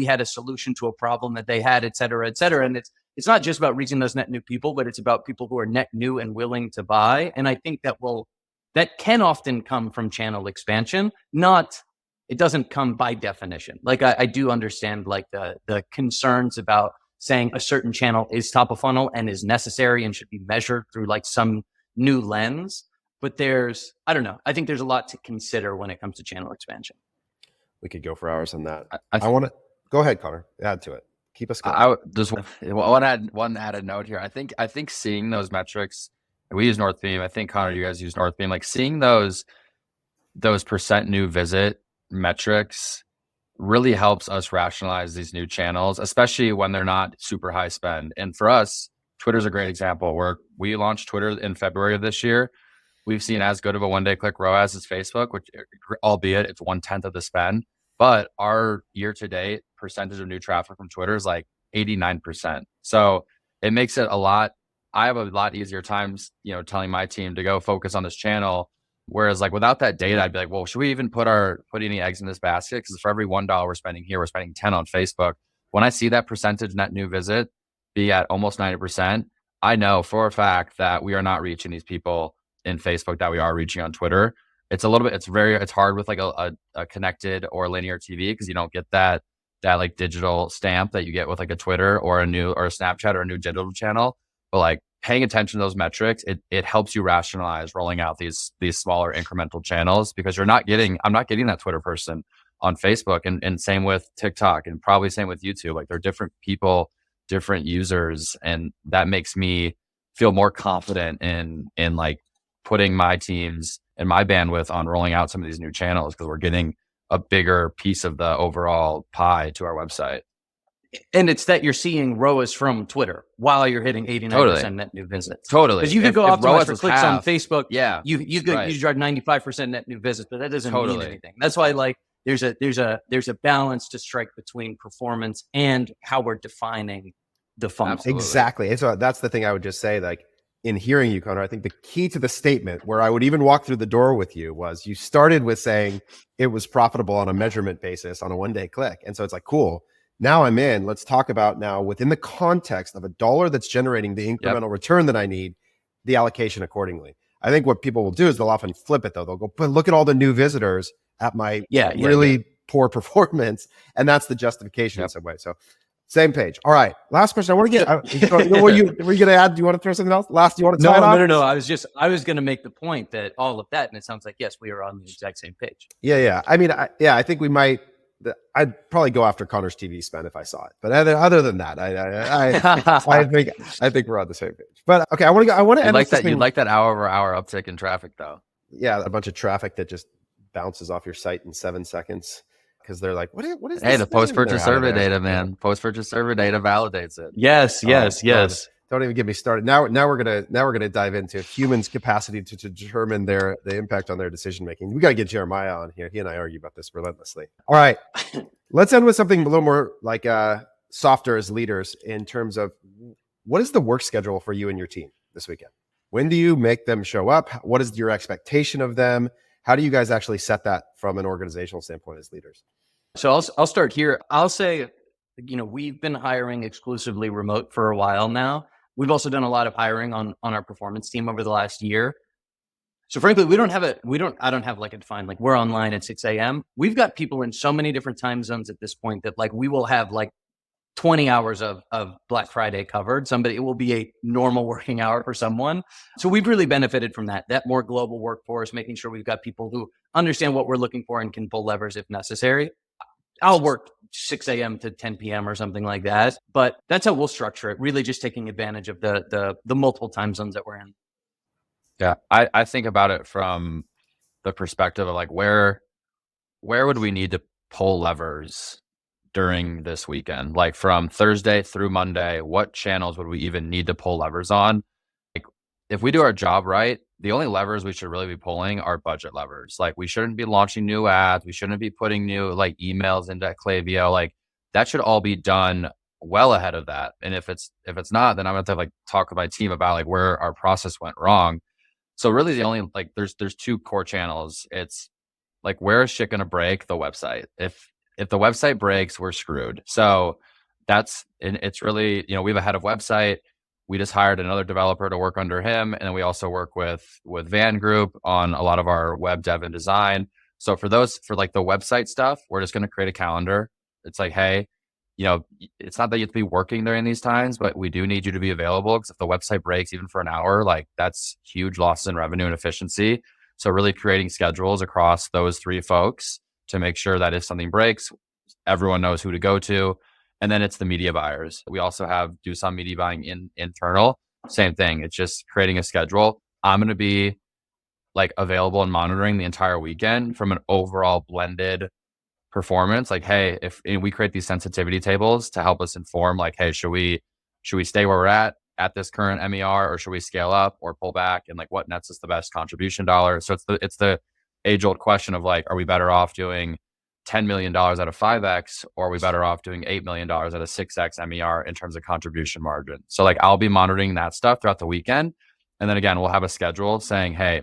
had a solution to a problem that they had, et cetera, et cetera. And it's not just about reaching those net new people, but it's about people who are net new and willing to buy. And I think that can often come from channel expansion. It doesn't come by definition. Like I do understand like the concerns about saying a certain channel is top of funnel and is necessary and should be measured through like some new lens, but I don't know. I think there's a lot to consider when it comes to channel expansion. We could go for hours on that. I want to go ahead, Connor. Add to it. Keep us going. I just one added note here. I think seeing those metrics We use Northbeam. I think, Connor, you guys use Northbeam. Like seeing those percent new visit metrics really helps us rationalize these new channels, especially when they're not super high spend. And for us, Twitter's a great example where we launched Twitter in February of this year. We've seen as good of a one-day click ROAS as Facebook, which, albeit it's 1/10 of the spend, but our year-to-date percentage of new traffic from Twitter is like 89%. So it makes it a lot. I have a lot easier times, telling my team to go focus on this channel. Whereas like without that data, I'd be like, well, should we even put any eggs in this basket? Because for every $1 we're spending here, we're spending 10 on Facebook. When I see that percentage net new visit be at almost 90%, I know for a fact that we are not reaching these people in Facebook that we are reaching on Twitter. It's hard with like a connected or linear TV because you don't get that like digital stamp that you get with like a Twitter or a Snapchat or a new digital channel. But like paying attention to those metrics, it helps you rationalize rolling out these smaller incremental channels because I'm not getting that Twitter person on Facebook, and same with TikTok, and probably same with YouTube. Like they're different people, different users, and that makes me feel more confident in like putting my teams and my bandwidth on rolling out some of these new channels because we're getting a bigger piece of the overall pie to our website. And it's that you're seeing ROAS from Twitter while you're hitting 89% net new visits. Totally. Because you could go optimize for clicks on Facebook. Yeah. You drive 95% net new visits, but that doesn't mean anything. That's why like there's a balance to strike between performance and how we're defining the funnel. Exactly. And so that's the thing I would just say, like in hearing you, Connor, I think the key to the statement where I would even walk through the door with you was you started with saying it was profitable on a measurement basis on a one-day click. And so it's like, cool. Now I'm in. Let's talk about now within the context of a dollar that's generating the incremental return that I need, the allocation accordingly. I think what people will do is they'll often flip it though. They'll go, but look at all the new visitors at my poor performance. And that's the justification in some way. So same page. All right. Last question. I want to get, were you going to add? Do you want to throw something else? Last, do you want to tie it off? No. I was going to make the point that all of that, and it sounds like, yes, we are on the exact same page. Yeah. I mean, I think we might, I'd probably go after Connor's TV spend if I saw it. But other than that, I think we're on the same page. But okay, I want to end you'd like that hour-over-hour uptick in traffic though. Yeah, a bunch of traffic that just bounces off your site in 7 seconds because they're like, what is Hey, the post-purchase survey data, man. Post-purchase survey data validates it. Yes. Don't even get me started. Now we're gonna dive into humans' capacity to determine the impact on their decision making. We got to get Jeremiah on here. He and I argue about this relentlessly. All right, let's end with something a little more like softer as leaders in terms of what is the work schedule for you and your team this weekend? When do you make them show up? What is your expectation of them? How do you guys actually set that from an organizational standpoint as leaders? So I'll start here. I'll say, we've been hiring exclusively remote for a while now. We've also done a lot of hiring on our performance team over the last year. So frankly, I don't have like a defined, like we're online at 6 a.m. We've got people in so many different time zones at this point that like we will have like 20 hours of Black Friday covered. It will be a normal working hour for someone. So we've really benefited from that more global workforce, making sure we've got people who understand what we're looking for and can pull levers if necessary. I'll work 6 a.m. to 10 p.m. or something like that. But that's how we'll structure it, really just taking advantage of the multiple time zones that we're in. Yeah, I think about it from the perspective of like where would we need to pull levers during this weekend? Like from Thursday through Monday, what channels would we even need to pull levers on? Like if we do our job right, the only levers we should really be pulling are budget levers. Like we shouldn't be launching new ads. We shouldn't be putting new like emails into Klaviyo. Like that should all be done well ahead of that. And if it's not, then I'm going to have to like talk with my team about like where our process went wrong. So really the only like there's two core channels. It's like where is shit going to break? The website. If the website breaks, we're screwed. So it's really, we have a head of website. We just hired another developer to work under him. And then we also work with Van Group on a lot of our web dev and design. So for like the website stuff, we're just going to create a calendar. It's like, hey, it's not that you have to be working during these times, but we do need you to be available because if the website breaks even for an hour, like that's huge losses in revenue and efficiency. So really creating schedules across those three folks to make sure that if something breaks, everyone knows who to go to. And then it's the media buyers. We also do some media buying internal, same thing. It's just creating a schedule. I'm going to be like available and monitoring the entire weekend from an overall blended performance. Like, hey, if we create these sensitivity tables to help us inform, like, hey, should we stay where we're at this current MER, or should we scale up or pull back, and like what nets us the best contribution dollar? So it's the age old question of like, are we better off doing $10 million out of 5x, or are we better off doing $8 million out of 6x MER in terms of contribution margin? So like, I'll be monitoring that stuff throughout the weekend. And then again, we'll have a schedule saying, hey,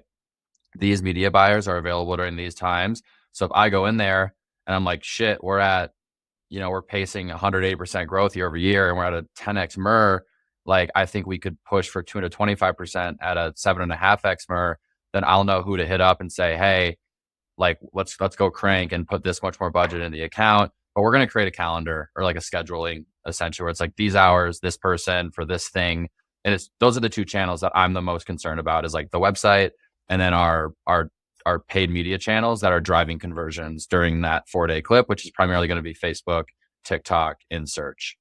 these media buyers are available during these times. So if I go in there and I'm like, shit, we're pacing 108% growth year over year, and we're at a 10x MER, like I think we could push for 225% at a 7.5x MER, then I'll know who to hit up and say, hey, like let's go crank and put this much more budget in the account. But we're going to create a calendar or like a scheduling essentially, where it's like these hours, this person for this thing. And those are the two channels that I'm the most concerned about, is like the website and then our paid media channels that are driving conversions during that 4-day clip, which is primarily going to be Facebook, TikTok, and search.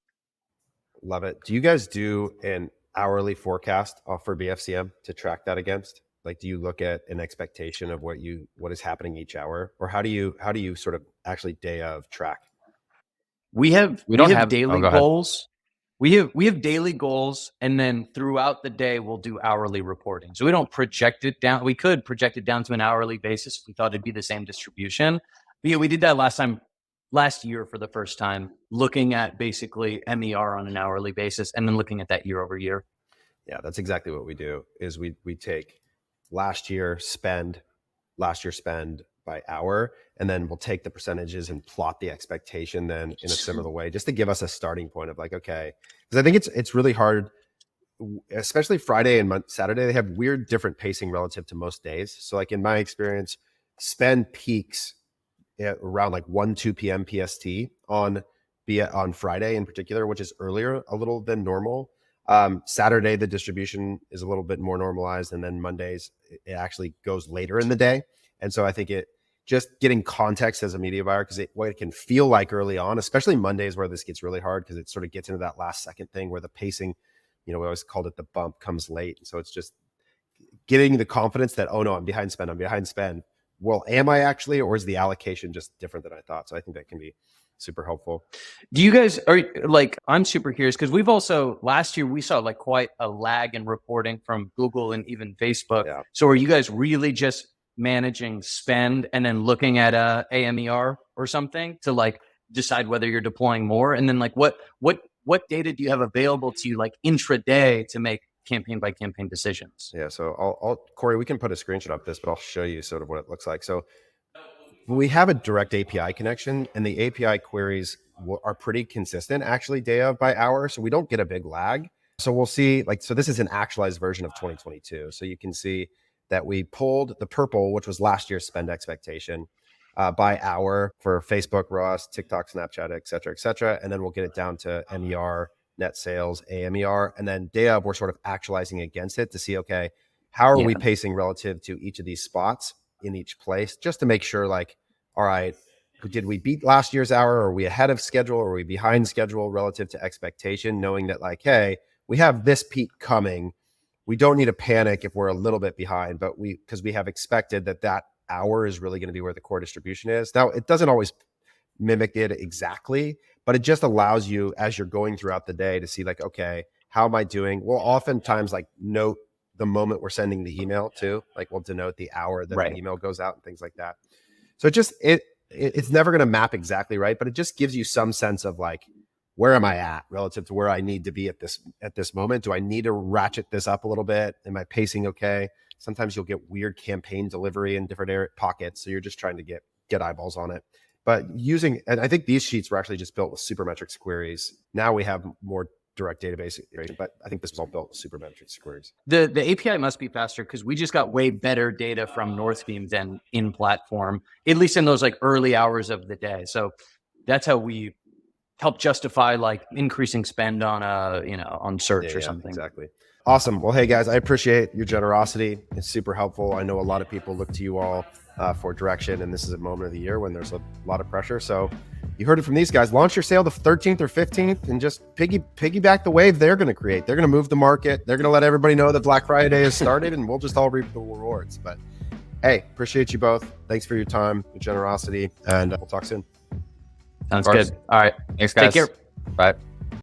Love it. Do you guys do an hourly forecast for BFCM to track that against? Like, do you look at an expectation of what is happening each hour, or how do you sort of actually day of track? We have daily go ahead. goals. We have daily goals, and then throughout the day we'll do hourly reporting. So we don't project it down. We could project it down to an hourly basis if we thought it'd be the same distribution. But yeah, we did that last year for the first time, looking at basically MER on an hourly basis and then looking at that year over year. Yeah, that's exactly what we do. Is we take last year spend by hour, and then we'll take the percentages and plot the expectation then in a similar way, just to give us a starting point of like, okay, because I think it's really hard, especially Friday and Saturday. They have weird different pacing relative to most days. So like in my experience, spend peaks at around like 2 p.m. PST on Friday in particular, which is earlier a little than normal. Saturday, the distribution is a little bit more normalized, and then Mondays, it actually goes later in the day. And so I think it just getting context as a media buyer, because what it can feel like early on, especially Mondays where this gets really hard, because it sort of gets into that last second thing where the pacing, we always called it the bump, comes late. And so it's just getting the confidence that, oh no, I'm behind spend. Well, am I actually, or is the allocation just different than I thought? So I think that can be super helpful. Do you guys I'm super curious, because we've also last year we saw like quite a lag in reporting from Google and even Facebook. Yeah. So are you guys really just managing spend and then looking at AMER or something to like decide whether you're deploying more? And then like what data do you have available to you like intraday to make campaign by campaign decisions? Yeah. So I'll Corey, we can put a screenshot of this, but I'll show you sort of what it looks like. So we have a direct API connection, and the API queries are pretty consistent actually day of by hour. So we don't get a big lag. So we'll see, so this is an actualized version of 2022. So you can see that we pulled the purple, which was last year's spend expectation, by hour for Facebook, ROAS, TikTok, Snapchat, et cetera. And then we'll get it down to MER, net sales, AMER. And then day of, we're sort of actualizing against it to see, okay, how are we pacing relative to each of these spots in each place, just to make sure like, all right, did we beat last year's hour? Are we ahead of schedule? Or are we behind schedule relative to expectation? Knowing that like, hey, we have this peak coming. We don't need to panic if we're a little bit behind, but because we have expected that hour is really going to be where the core distribution is. Now, it doesn't always mimic it exactly, but it just allows you as you're going throughout the day to see like, okay, how am I doing? We'll oftentimes like note the moment we're sending the email too. Like we'll denote the hour that the email goes out and things like that. So it's never going to map exactly right, but it just gives you some sense of like, where am I at relative to where I need to be at this moment? Do I need to ratchet this up a little bit? Am I pacing okay? Sometimes you'll get weird campaign delivery in different pockets. So you're just trying to get eyeballs on it. But and I think these sheets were actually just built with Supermetrics queries. Now we have more direct database integration, but I think this was all built with Supermetrics queries. The API must be faster because we just got way better data from Northbeam than in platform, at least in those like early hours of the day. So that's how we help justify like increasing spend on on search or something. Exactly. Awesome. Well, hey guys, I appreciate your generosity. It's super helpful. I know a lot of people look to you all for direction, and this is a moment of the year when there's a lot of pressure. So you heard it from these guys. Launch your sale the 13th or 15th and just piggyback the wave they're going to create. They're going to move the market. They're going to let everybody know that Black Friday has started and we'll just all reap the rewards. But hey, appreciate you both. Thanks for your time, your generosity, and we'll talk soon. Sounds good. All right. Thanks, guys. Take care. Bye.